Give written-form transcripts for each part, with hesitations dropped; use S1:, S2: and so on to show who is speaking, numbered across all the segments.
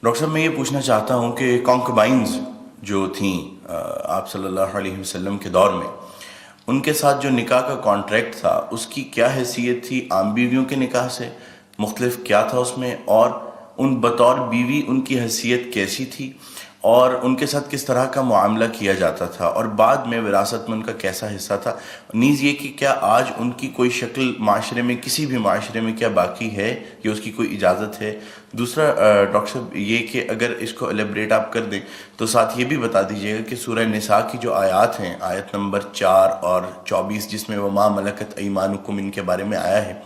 S1: Doctor صاحب میں یہ پوچھنا چاہتا ہوں کہ کانکوبائنز جو تھیں آپ صلی اللہ علیہ وسلم کے دور میں، ان کے ساتھ جو نکاح کا کانٹریکٹ تھا اس کی کیا حیثیت تھی عام بیویوں کے نکاح سے؟ مختلف کیا تھا اس میں؟ اور ان بطور بیوی ان کی حیثیت کیسی تھی، اور ان کے ساتھ کس طرح کا معاملہ کیا جاتا تھا، اور بعد میں وراثت میں ان کا کیسا حصہ تھا؟ نیز یہ کہ کیا آج ان کی کوئی شکل معاشرے میں، کسی بھی معاشرے میں کیا باقی ہے کہ اس کی کوئی اجازت ہے؟ دوسرا ڈاکٹر صاحب یہ کہ اگر اس کو ایلیبریٹ آپ کر دیں تو ساتھ یہ بھی بتا دیجیے گا کہ سورہ نساء کی جو آیات ہیں، آیت نمبر 4 اور 24 جس میں وما ملکت ایمانکم ان کے بارے میں آیا ہے،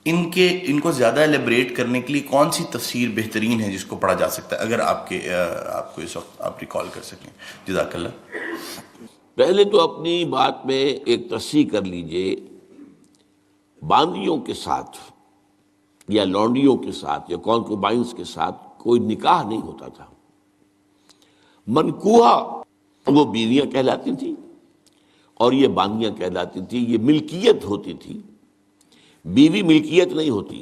S1: ان کو زیادہ ایلیبریٹ کرنے کے لیے کون سی تفسیر بہترین ہے جس کو پڑھا جا سکتا ہے، اگر آپ کو اس وقت آپ ریکال کر سکیں؟ جزاک اللہ۔
S2: پہلے تو اپنی بات میں ایک تصحیح کر لیجئے، باندیوں کے ساتھ یا لونڈیوں کے ساتھ یا کانکوبائنز کے ساتھ کوئی نکاح نہیں ہوتا تھا۔ منکوحہ وہ بیویاں کہلاتی تھیں اور یہ باندیاں کہلاتی تھیں، یہ ملکیت ہوتی تھی۔ بیوی ملکیت نہیں ہوتی،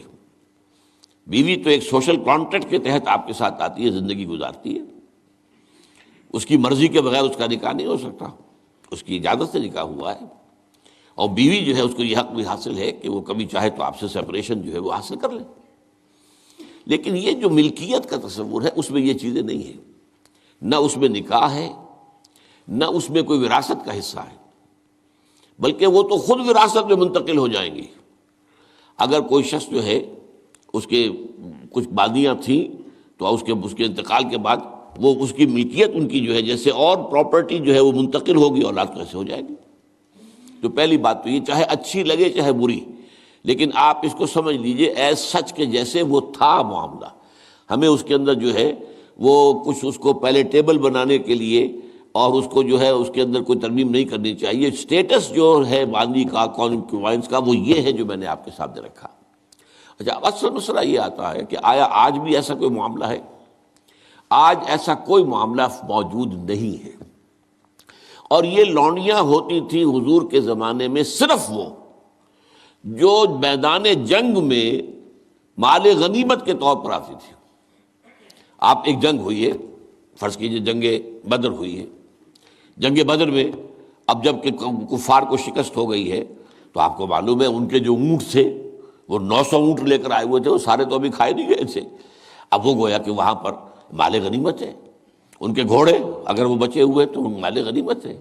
S2: بیوی تو ایک سوشل کانٹریکٹ کے تحت آپ کے ساتھ آتی ہے، زندگی گزارتی ہے، اس کی مرضی کے بغیر اس کا نکاح نہیں ہو سکتا، اس کی اجازت سے نکاح ہوا ہے، اور بیوی جو ہے اس کو یہ حق بھی حاصل ہے کہ وہ کبھی چاہے تو آپ سے سیپریشن جو ہے وہ حاصل کر لے۔ لیکن یہ جو ملکیت کا تصور ہے اس میں یہ چیزیں نہیں ہیں، نہ اس میں نکاح ہے، نہ اس میں کوئی وراثت کا حصہ ہے، بلکہ وہ تو خود وراثت میں منتقل ہو جائیں گی۔ اگر کوئی شخص جو ہے اس کے کچھ باندیاں تھیں تو اس کے انتقال کے بعد وہ اس کی ملکیت ان کی جو ہے جیسے اور پراپرٹی جو ہے وہ منتقل ہوگی، اولاد کو ایسے ہو جائے گی۔ تو پہلی بات تو یہ چاہے اچھی لگے چاہے بری، لیکن آپ اس کو سمجھ لیجئے ایز سچ کے جیسے وہ تھا معاملہ۔ ہمیں اس کے اندر جو ہے وہ کچھ اس کو پہلے ٹیبل بنانے کے لیے اور اس کو جو ہے اس کے اندر کوئی ترمیم نہیں کرنی چاہیے۔ سٹیٹس جو ہے باندی کا، کانکوبائنز کا، وہ یہ ہے جو میں نے آپ کے سامنے رکھا۔ اچھا، اصل مسئلہ یہ آتا ہے کہ آیا آج بھی ایسا کوئی معاملہ ہے؟ آج ایسا کوئی معاملہ موجود نہیں ہے، اور یہ لونڈیاں ہوتی تھیں حضور کے زمانے میں صرف وہ جو میدان جنگ میں مال غنیمت کے طور پر آتی تھی۔ آپ ایک جنگ ہوئی ہے، فرض کیجئے جنگ بدر ہوئی ہے، جنگ بدر میں اب جب کہ کفار کو شکست ہو گئی ہے تو آپ کو معلوم ہے ان کے جو اونٹ تھے وہ 900 اونٹ لے کر آئے ہوئے تھے، وہ سارے تو ابھی کھائے نہیں گئے تھے، اب وہ گویا کہ وہاں پر مال غنیمت ہے۔ ان کے گھوڑے اگر وہ بچے ہوئے تو مال غنیمت ہے۔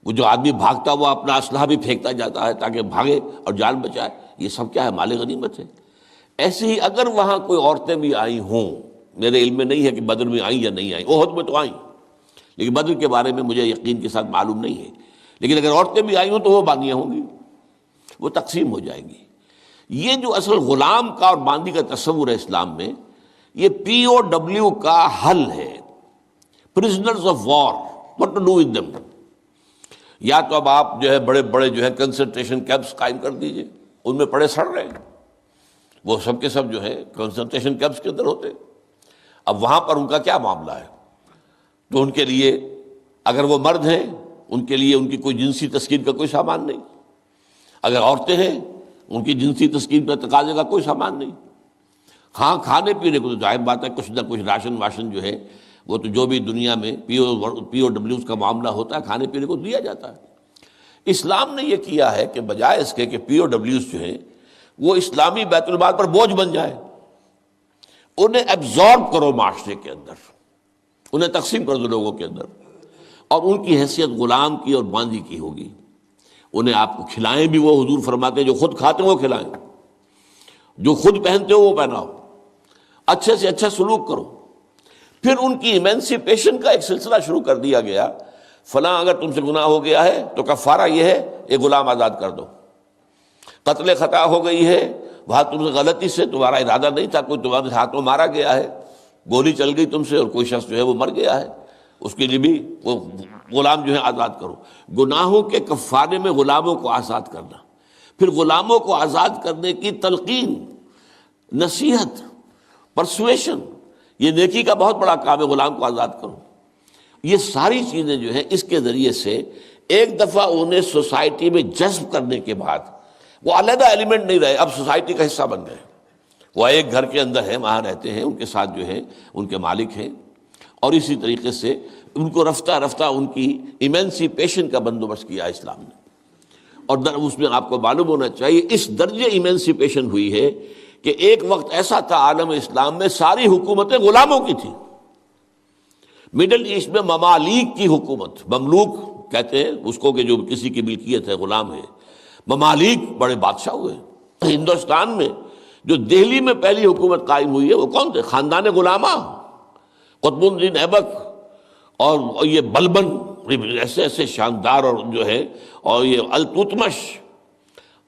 S2: وہ جو آدمی بھاگتا وہ اپنا اسلحہ بھی پھینکتا جاتا ہے تاکہ بھاگے اور جان بچائے، یہ سب کیا ہے؟ مال غنیمت ہے۔ ایسے ہی اگر وہاں کوئی عورتیں بھی آئی ہوں، میرے علم میں نہیں ہے کہ بدر میں آئیں یا نہیں آئیں، احد میں تو آئیں، لیکن بدر کے بارے میں مجھے یقین کے ساتھ معلوم نہیں ہے، لیکن اگر عورتیں بھی آئی ہوں تو وہ باندیاں ہوں گی، وہ تقسیم ہو جائیں گی۔ یہ جو اصل غلام کا اور باندی کا تصور ہے اسلام میں، یہ POW کا حل ہے، prisoners of war, what to do with them۔ یا تو اب آپ جو ہے بڑے بڑے جو ہے کنسنٹریشن کیمپس قائم کر دیجئے، ان میں پڑے سڑ رہے ہیں، وہ سب کے سب جو ہے کنسنٹریشن کیمپس کے اندر ہوتے، اب وہاں پر ان کا کیا معاملہ ہے؟ تو ان کے لیے اگر وہ مرد ہیں ان کے لیے ان کی کوئی جنسی تسکین کا کوئی سامان نہیں، اگر عورتیں ہیں ان کی جنسی تسکین پر تقاضے کا کوئی سامان نہیں۔ ہاں، کھانے پینے کو تو ظاہر بات ہے کچھ نہ کچھ راشن واشن جو ہے وہ تو جو بھی دنیا میں POWs کا معاملہ ہوتا ہے کھانے پینے کو دیا جاتا ہے۔ اسلام نے یہ کیا ہے کہ بجائے اس کے کہ POWs جو ہیں وہ اسلامی بیت المال پر بوجھ بن جائے، انہیں ایبزارب کرو معاشرے کے اندر، انہیں تقسیم کر دو لوگوں کے اندر، اور ان کی حیثیت غلام کی اور باندی کی ہوگی۔ انہیں آپ کو کھلائیں بھی وہ، حضور فرماتے ہیں جو خود کھاتے ہیں وہ کھلائیں، جو خود پہنتے ہو وہ پہناؤ، اچھے سے اچھا سلوک کرو۔ پھر ان کی ایمینسیپیشن کا ایک سلسلہ شروع کر دیا گیا، فلاں اگر تم سے گناہ ہو گیا ہے تو کفارہ یہ ہے ایک غلام آزاد کر دو، قتل خطا ہو گئی ہے، وہاں تم سے غلطی سے تمہارا ارادہ نہیں تھا، کوئی تمہارے ہاتھوں مارا گیا ہے، گولی چل گئی تم سے اور کوئی شخص جو ہے وہ مر گیا ہے، اس کے لیے بھی وہ غلام جو ہے آزاد کرو۔ گناہوں کے کفارے میں غلاموں کو آزاد کرنا، پھر غلاموں کو آزاد کرنے کی تلقین، نصیحت، پرسویشن، یہ نیکی کا بہت بڑا کام ہے، غلام کو آزاد کرو۔ یہ ساری چیزیں جو ہیں اس کے ذریعے سے ایک دفعہ انہیں سوسائٹی میں جذب کرنے کے بعد وہ علیحدہ ایلیمنٹ نہیں رہے، اب سوسائٹی کا حصہ بن گئے، وہ ایک گھر کے اندر ہیں، وہاں رہتے ہیں، ان کے ساتھ جو ہے ان کے مالک ہیں، اور اسی طریقے سے ان کو رفتہ رفتہ ان کی ایمینسیپیشن کا بندوبست کیا اسلام نے. اور اس میں آپ کو معلوم ہونا چاہیے اس درجے ایمینسیپیشن ہوئی ہے کہ ایک وقت ایسا تھا عالم اسلام میں ساری حکومتیں غلاموں کی تھیں. مڈل ایسٹ میں ممالک کی حکومت، مملوک کہتے ہیں اس کو کہ جو کسی کی ملکیت ہے، غلام ہے. ممالک بڑے بادشاہ ہوئے. ہندوستان میں جو دہلی میں پہلی حکومت قائم ہوئی ہے وہ کون تھے؟ خاندان غلامہ، قطب الدین ایبک اور یہ بلبن، ایسے ایسے شاندار، اور جو ہے اور یہ التتمش،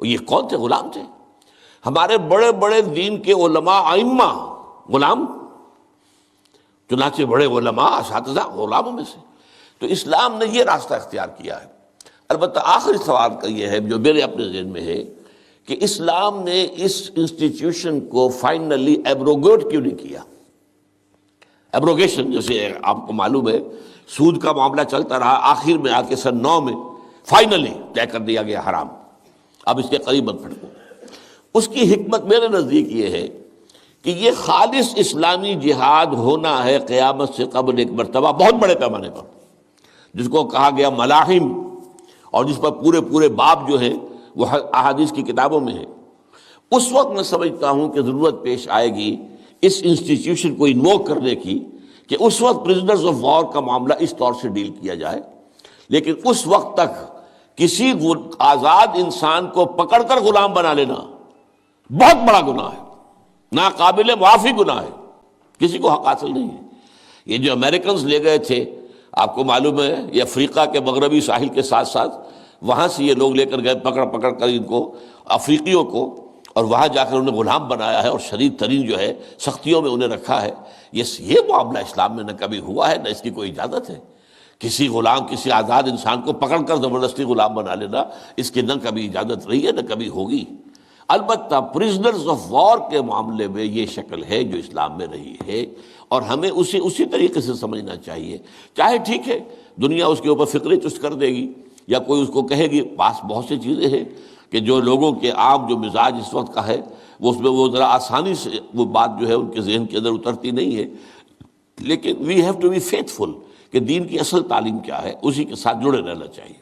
S2: یہ کون تھے؟ غلام تھے. ہمارے بڑے بڑے دین کے علماء ائمہ غلام، چنانچہ بڑے علماء اساتذہ غلاموں میں سے. تو اسلام نے یہ راستہ اختیار کیا ہے. البتہ آخری سوال کا یہ ہے جو میرے اپنے ذہن میں ہے کہ اسلام نے اس انسٹیٹیوشن کو فائنلی ایبروگیٹ کیوں نہیں کیا؟ ایبروگیشن، جیسے آپ کو معلوم ہے سود کا معاملہ چلتا رہا، آخر میں آ کے سن 9 میں فائنلی طے کر دیا گیا حرام، اب اس کے قریب مت پھٹکو. اس کی حکمت میرے نزدیک یہ ہے کہ یہ خالص اسلامی جہاد ہونا ہے قیامت سے قبل ایک مرتبہ بہت بڑے پیمانے پر، جس کو کہا گیا ملاحم، اور جس پر پورے پورے باب جو ہیں وہ احادیث کی کتابوں میں ہے. اس وقت میں سمجھتا ہوں کہ ضرورت پیش آئے گی اس انسٹیٹیوشن کو انووک کرنے کی کہ اس وقت پرزنرز آف وار کا معاملہ اس طور سے ڈیل کیا جائے. لیکن اس وقت تک کسی آزاد انسان کو پکڑ کر غلام بنا لینا بہت بڑا گناہ ہے، ناقابل معافی گناہ ہے، کسی کو حق حاصل نہیں ہے. یہ جو امریکنز لے گئے تھے، آپ کو معلوم ہے یہ افریقہ کے مغربی ساحل کے ساتھ ساتھ وہاں سے یہ لوگ لے کر گئے پکڑ پکڑ کر ان کو، افریقیوں کو، اور وہاں جا کر انہیں غلام بنایا ہے اور شدید ترین جو ہے سختیوں میں انہیں رکھا ہے. یہ معاملہ اسلام میں نہ کبھی ہوا ہے، نہ اس کی کوئی اجازت ہے. کسی غلام، کسی آزاد انسان کو پکڑ کر زبردستی غلام بنا لینا، اس کی نہ کبھی اجازت رہی ہے نہ کبھی ہوگی. البتہ پرزنرز آف وار کے معاملے میں یہ شکل ہے جو اسلام میں رہی ہے، اور ہمیں اسی طریقے سے سمجھنا چاہیے. چاہے ٹھیک ہے دنیا اس کے اوپر فکرے چست کر دے گی، یا کوئی اس کو کہے گی، پاس بہت سی چیزیں ہیں کہ جو لوگوں کے عام جو مزاج اس وقت کا ہے وہ اس میں وہ ذرا آسانی سے وہ بات جو ہے ان کے ذہن کے اندر اترتی نہیں ہے. لیکن we have to be faithful کہ دین کی اصل تعلیم کیا ہے، اسی کے ساتھ جڑے رہنا چاہیے.